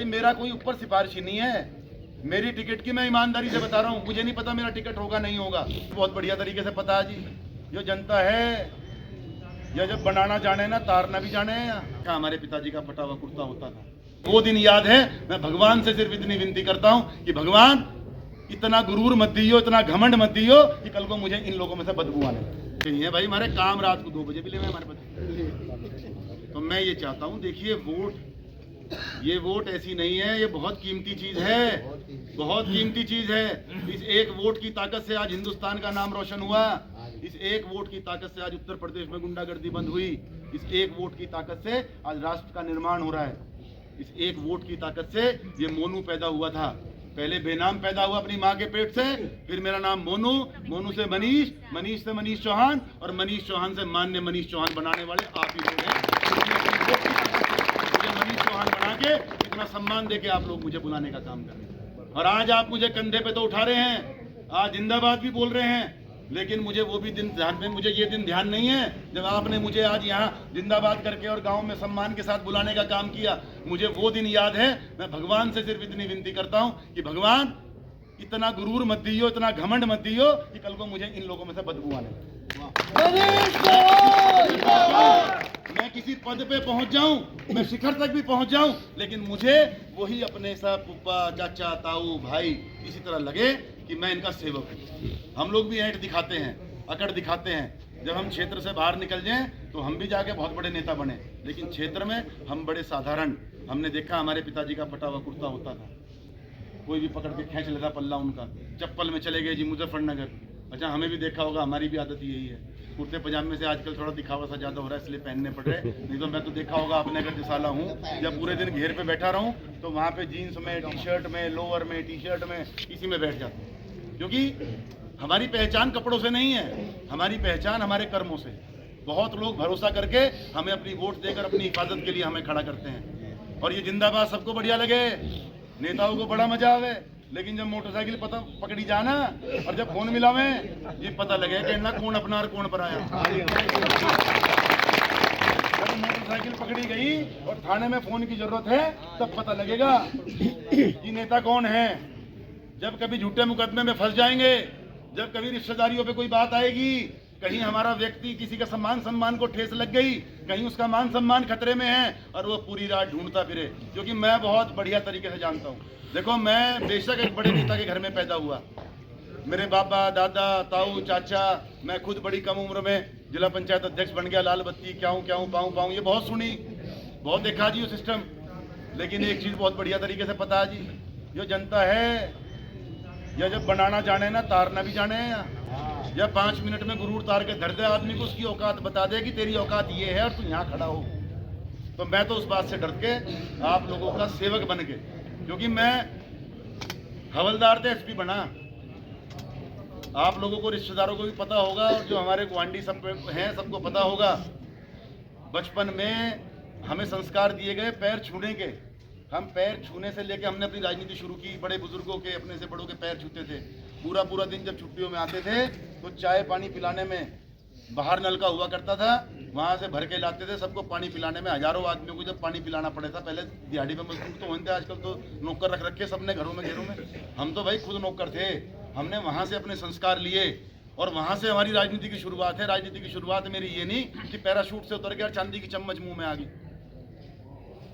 भाई मेरा कोई ऊपर सिफारिश ही नहीं है, मेरी टिकट की मैं ईमानदारी से बता रहा हूँ। मुझे नहीं पता मेरा टिकट होगा नहीं होगा, बहुत बढ़िया तरीके से पता है जी। जो जनता है या जब बनाना जाने ना तारना भी जाने। क्या हमारे पिताजी का फटा हुआ कुर्ता होता था, वो दिन याद है। मैं भगवान से सिर्फ इतनी विनती करता हूँ कि भगवान इतना गुरूर मत दियो, इतना घमंड मत दियो कि कल को मुझे इन लोगों में से बदबू आने चाहिए। भाई हमारे काम रात को 2 बजे भी ले हमारे पति। तो मैं ये चाहता हूँ, देखिए ये वोट ऐसी नहीं है, ये बहुत कीमती चीज है, बहुत कीमती चीज है। इस एक वोट की ताकत से आज हिंदुस्तान का नाम रोशन हुआ। इस एक वोट की ताकत से आज उत्तर प्रदेश में गुंडागर्दी बंद हुई। इस एक वोट की ताकत से आज राष्ट्र का निर्माण हो रहा है। इस एक वोट की ताकत से ये मोनू पैदा हुआ था। पहले बेनाम पैदा हुआ अपनी माँ के पेट से, फिर मेरा नाम मोनू, मोनू से मनीष, मनीष से मनीष चौहान और मनीष चौहान से मान्य मनीष चौहान बनाने वाले आप ही लोग हैं। मनीष चौहान बना के इतना सम्मान देके आप लोग मुझे बुलाने का काम कर रहे हैं। और आज आप मुझे कंधे पे तो उठा रहे हैं, आज जिंदाबाद भी बोल रहे हैं, लेकिन मुझे वो भी दिन ध्यान में, मुझे ये दिन ध्यान नहीं है जब आपने मुझे आज यहाँ जिंदाबाद करके और गांव में सम्मान के साथ बुलाने का काम किया। मुझे वो दिन याद है। मैं भगवान से सिर्फ इतनी विनती करता हूँ कि भगवान इतना गुरूर मत दियो, इतना घमंड मत दियो कि कल को मुझे इन लोगों में से बदबू आने। मैं किसी पद पे पहुंच जाऊं, मैं शिखर तक भी पहुंच जाऊं, लेकिन मुझे वही अपने सब पुप्पा, चाचा, ताऊ, भाई इसी तरह लगे कि मैं इनका सेवक हूँ। हम लोग भी ऐंठ दिखाते हैं, अकड़ दिखाते हैं। जब हम क्षेत्र से बाहर निकल जाएं तो हम भी जाके बहुत बड़े नेता बने, लेकिन क्षेत्र में हम बड़े साधारण। हमने देखा हमारे पिताजी का फटा हुआ कुर्ता होता था, कोई भी पकड़ के खींच लेता पल्ला उनका, चप्पल में चले गए जी मुजफ्फरनगर। अच्छा, हमें भी देखा होगा, हमारी भी आदत यही है। कुर्ते पजामे से आजकल थोड़ा दिखावा सा ज़्यादा हो रहा है, इसलिए पहनने पड़ रहे। नहीं तो मैं तो देखा होगा, आपने अगर जिसाला हूँ जब पूरे दिन घेर पे बैठा रहूँ तो वहाँ पे जीन्स में, टी शर्ट में, लोअर में, टी शर्ट में, इसी में बैठ जाता हूँ। क्योंकि हमारी पहचान कपड़ों से नहीं है, हमारी पहचान हमारे कर्मों से। बहुत लोग भरोसा करके हमें अपनी वोट देकर अपनी हिफाजत के लिए हमें खड़ा करते हैं। और ये जिंदाबाद सबको बढ़िया लगे, नेताओं को बड़ा मजा आवे, लेकिन जब मोटरसाइकिल पकड़ी जाना और जब फोन मिलावे ये पता लगे कहना कौन अपना और कौन पराया। जब मोटरसाइकिल पकड़ी गई और थाने में फोन की जरूरत है तब पता लगेगा कि नेता कौन है। जब कभी झूठे मुकदमे में फंस जाएंगे, जब कभी रिश्तेदारियों पे कोई बात आएगी, कहीं हमारा व्यक्ति किसी का सम्मान को ठेस लग गई, कहीं उसका मान सम्मान खतरे में है और वो पूरी रात ढूंढता फिरे। क्योंकि मैं बहुत बढ़िया तरीके से जानता हूँ। देखो, मैं बेशक एक बड़े नेता के घर में पैदा हुआ, मेरे बाबा, दादा, ताऊ, चाचा, मैं खुद बड़ी कम उम्र में जिला पंचायत अध्यक्ष बन गया। लाल बत्ती क्या हूँ पाऊँ ये बहुत सुनी, बहुत देखा जी वो सिस्टम। लेकिन एक चीज़ बहुत बढ़िया तरीके से पता है जी, जो जनता है या जब बनाना जाने ना तारना भी जाने, या 5 मिनट में गुरूर तार के धर दे आदमी को, उसकी औकात बता दे कि तेरी औकात ये है और तू यहाँ खड़ा हो। तो मैं तो उस बात से डर के आप लोगों का सेवक बन के, क्योंकि मैं हवलदार थे, एसपी बना। आप लोगों को, रिश्तेदारों को भी पता होगा और जो हमारे गुआंढी सब हैं सबको पता होगा। बचपन में हमें संस्कार दिए गए पैर छूने के। हम पैर छूने से लेके हमने अपनी राजनीति शुरू की। बड़े बुजुर्गों के, अपने से बड़ों के पैर छूते थे। पूरा दिन जब छुट्टियों में आते थे तो चाय पानी पिलाने में, बाहर नलका हुआ करता था, वहाँ से भर के लाते थे। सबको पानी पिलाने में, हजारों आदमियों को जब पानी पिलाना पड़े था। पहले दिहाड़ी पे मजदूर तो होते, आजकल तो नौकर रख रखे सबने घरों में घेरों में। हम तो भाई खुद नौकर थे। हमने वहाँ से अपने संस्कार लिए और वहाँ से हमारी राजनीति की शुरुआत है। राजनीति की शुरुआत मेरी ये नहीं कि पैराशूट से उतर गया, चांदी की चम्मच मुँह में आ गई।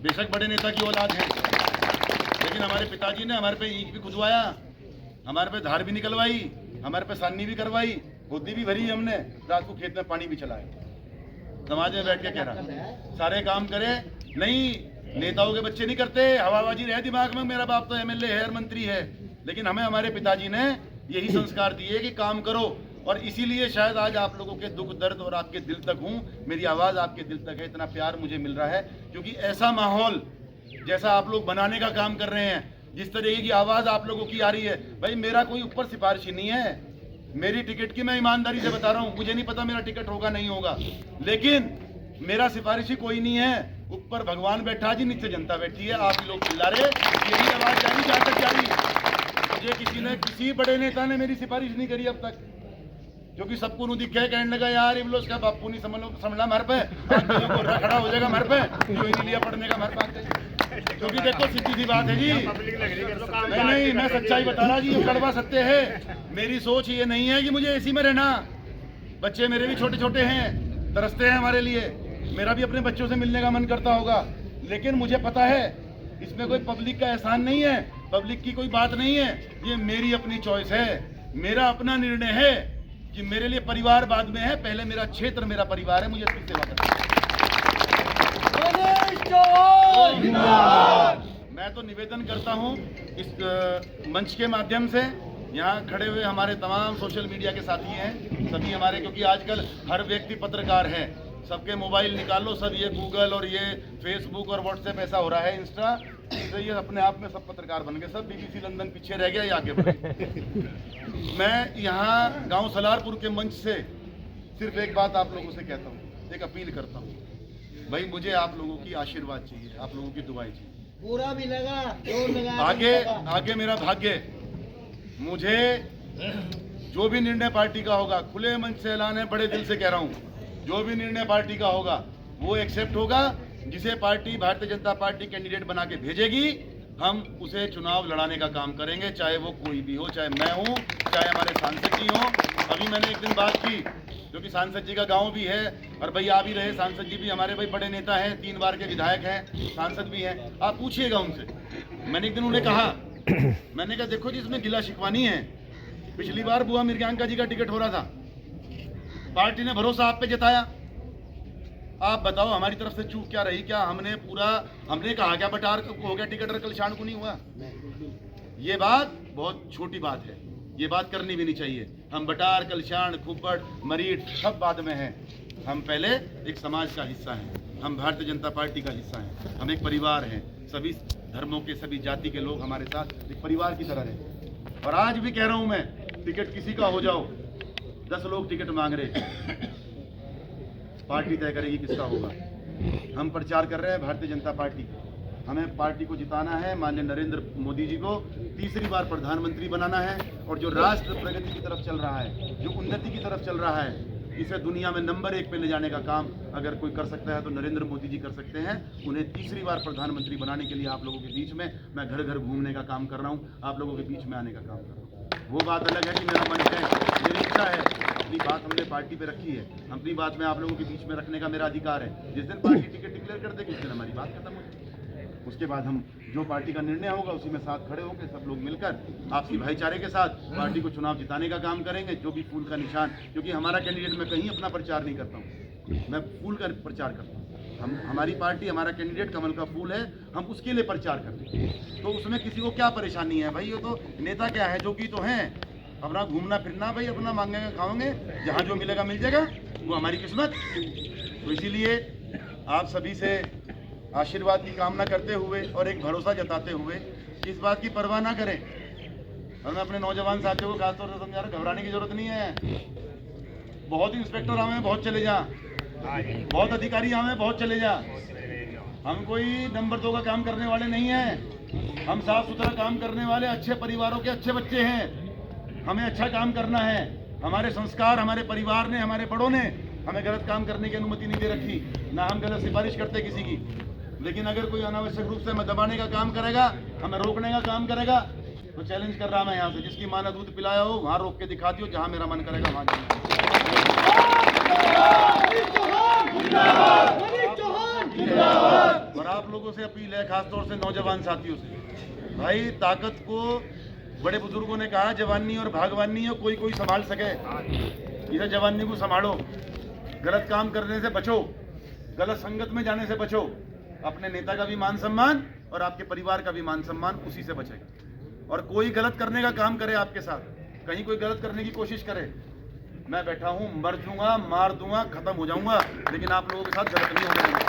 बेशक बड़े नेता की औलाद है, लेकिन हमारे पिताजी ने हमारे पे ईंट भी खुदवाया, हमारे पे धार भी निकलवाई, हमारे पे सानी भी करवाई, गोदी भी भरी हमने, रात को खेत में पानी भी चलाया। समाज में बैठ के कह रहा सारे काम करे नहीं, नेताओं के बच्चे नहीं करते। हवाबाजी रहे दिमाग में, मेरा बाप तो एमएलए है और मंत्री है, लेकिन हमें हमारे पिताजी ने यही संस्कार दिए कि काम करो। और इसीलिए शायद आज आप लोगों के दुख दर्द और आपके दिल तक हूँ, मेरी आवाज़ आपके दिल तक है। इतना प्यार मुझे मिल रहा है क्योंकि ऐसा माहौल जैसा आप लोग बनाने का काम कर रहे हैं, जिस तरीके की आवाज़ आप लोगों की आ रही है। भाई मेरा कोई ऊपर सिफारिश ही नहीं है, मेरी टिकट की मैं ईमानदारी से बता रहा हूँ। मुझे नहीं पता मेरा टिकट होगा नहीं होगा, लेकिन मेरा सिफारिशी कोई नहीं है। ऊपर भगवान बैठा जी, नीचे जनता बैठी है। आप लोग चिल्ला रहे, यही आवाज़ जानी जहाँ तक जा रही। मुझे किसी बड़े नेता ने मेरी सिफारिश नहीं करी अब तक, क्योंकि सबको नू दिखे कहने लगा यार ये लोग उसका बापू नहीं समझना मर पे, खड़ा हो जाएगा मर पे, जो ही लिया पढ़ने का मर पे। क्योंकि देखो सीधी सी बात है जी, नहीं मैं सच्चाई बता रहा जी, ये कड़वा सत्य है। मेरी सोच ये नहीं है कि मुझे एसी में रहना। बच्चे मेरे भी छोटे छोटे हैं, तरसते हैं हमारे लिए। मेरा भी अपने बच्चों से मिलने का मन करता होगा, लेकिन मुझे पता है इसमें कोई पब्लिक का एहसान नहीं है, पब्लिक की कोई बात नहीं है। ये मेरी अपनी चॉइस है, मेरा अपना निर्णय है कि मेरे लिए परिवार बाद में है, पहले मेरा क्षेत्र, मेरा परिवार है, मुझे इसकी सेवा करनी है। मैं तो निवेदन करता हूं इस मंच के माध्यम से, यहाँ खड़े हुए हमारे तमाम सोशल मीडिया के साथी हैं, सभी हमारे, क्योंकि आजकल हर व्यक्ति पत्रकार है, सबके मोबाइल निकाल लो, सब ये गूगल और ये फेसबुक और व्हाट्सएप ऐसा हो रहा है, इंस्टा, तो ये अपने आप में सब पत्रकार बन गए, सब बीबीसी लंदन पीछे रह गया, ये आगे बढ़े। मैं यहाँ गांव सलारपुर के मंच से सिर्फ एक बात आप लोगों से कहता हूँ, एक अपील करता हूँ, भाई मुझे आप लोगों की आशीर्वाद चाहिए, आप लोगों की दुआएं चाहिए। पूरा भी लगा, जोर लगा, आगे मेरा भाग्य, मुझे जो भी निर्णय पार्टी का होगा, खुले मन से ऐलान है, बड़े दिल से कह रहा हूँ, जो भी निर्णय पार्टी का होगा वो एक्सेप्ट होगा। जिसे party Bharatiya Janata party candidate बना के भेजेगी, हम उसे चुनाव लड़ाने का काम करेंगे, चाहे वो कोई भी हो, चाहे मैं हूँ, चाहे हमारे सांसद जी हों। अभी मैंने एक दिन बात की, क्योंकि सांसद जी का गांव भी है और भाई आ भी रहे, सांसद जी भी हमारे भाई बड़े नेता हैं, 3 बार के विधायक हैं, सांसद भी हैं, आप पूछिएगा उनसे। मैंने एक दिन उन्हें कहा, मैंने कहा देखो जी इसमें गिला शिकवानी है, पिछली बार बुआ मिर्ग्यांका जी का टिकट हो रहा था, पार्टी ने भरोसा आप पे जताया, आप बताओ हमारी तरफ से चूक क्या रही? क्या हमने कहा क्या बटार को हो गया टिकट और कलशान को नहीं हुआ? ये बात बहुत छोटी बात है, ये बात करनी भी नहीं चाहिए। हम बटार, कलशान, खुब्बड़, मरीट सब बाद में हैं, हम पहले एक समाज का हिस्सा हैं, हम भारतीय जनता पार्टी का हिस्सा हैं, हम एक परिवार हैं, सभी धर्मों के, सभी जाति के लोग हमारे साथ एक परिवार की तरह हैं। और आज भी कह रहा हूं मैं, टिकट किसी का हो जाओ, 10 लोग टिकट मांग रहे, पार्टी तय करेगी किसका होगा। हम प्रचार कर रहे हैं भारतीय जनता पार्टी, हमें पार्टी को जिताना है, माननीय नरेंद्र मोदी जी को तीसरी बार प्रधानमंत्री बनाना है, और जो राष्ट्र प्रगति की तरफ चल रहा है, जो उन्नति की तरफ चल रहा है, इसे दुनिया में नंबर 1 पे ले जाने का काम अगर कोई कर सकता है तो नरेंद्र मोदी जी कर सकते हैं। उन्हें तीसरी बार प्रधानमंत्री बनाने के लिए आप लोगों के बीच में मैं घर घर घूमने का काम कर रहा हूँ, आप लोगों के बीच में आने का काम कर रहा हूँ। वो बात अलग है कि मेरा मन है, मेरी इच्छा है, अपनी बात हमने पार्टी पे रखी है, अपनी बात में आप लोगों के बीच में रखने का मेरा अधिकार है। जिस दिन पार्टी टिकट डिक्लेयर कर देगी उस दिन हमारी बात खत्म हो जाएगी। उसके बाद हम जो पार्टी का निर्णय होगा उसी में साथ खड़े होकर सब लोग मिलकर आपसी भाईचारे के साथ पार्टी को चुनाव जिताने का काम करेंगे। जो भी फूल का निशान, क्योंकि हमारा कैंडिडेट, मैं कहीं अपना प्रचार नहीं करता हूँ, मैं फूल का प्रचार करता हूँ। हमारी पार्टी, हमारा कैंडिडेट कमल का फूल है, हम उसके लिए प्रचार करते हैं। तो उसमें किसी को क्या परेशानी है भाई? ये तो नेता क्या है, जो कि तो हैं, अपना घूमना फिरना भाई, अपना मांगेंगे खाओगे, जहाँ जो मिलेगा मिल जाएगा, वो हमारी किस्मत। तो इसीलिए आप सभी से आशीर्वाद की कामना करते हुए और एक भरोसा जताते हुए इस बात की परवाह ना करें, और मैं अपने नौजवान साथियों को खासतौर से समझा रहा, घबराने की जरूरत नहीं है। बहुत इंस्पेक्टर आवे, बहुत चले जा, बहुत अधिकारी आवे, बहुत चले जा, हम कोई नंबर 2 का काम करने वाले नहीं हैं, हम साफ सुथरा काम करने वाले अच्छे परिवारों के अच्छे बच्चे हैं। हमें अच्छा काम करना है, हमारे संस्कार, हमारे परिवार ने, हमारे बड़ों ने हमें गलत काम करने की अनुमति नहीं दे रखी, ना हम गलत सिफारिश करते किसी की। लेकिन अगर कोई अनावश्यक रूप से हमें दबाने का काम करेगा, हमें रोकने का काम करेगा, तो चैलेंज कर रहा मैं यहाँ से, जिसकी माँ ने दूध पिलाया हो वहाँ रोक के दिखा दियो, जहाँ मेरा मन करेगा वहाँ और आप लोगों से अपील है, खासतौर से नौजवान साथियों से, भाई ताकत को बड़े बुजुर्गों ने कहा जवानी और भागवानी हो, कोई कोई संभाल सके, इधर जवानी को संभालो, गलत काम करने से बचो, गलत संगत में जाने से बचो, अपने नेता का भी मान सम्मान और आपके परिवार का भी मान सम्मान उसी से बचेगा। और कोई गलत करने का काम करे आपके साथ, कहीं कोई गलत करने की कोशिश करे, मैं बैठा हूं, मर दूंगा, मार दूंगा, खत्म हो जाऊंगा, लेकिन आप लोगों के साथ गलत नहीं होने दूंगा।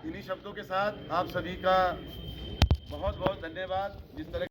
इन्हीं शब्दों के साथ आप सभी का बहुत बहुत धन्यवाद। जिस तरह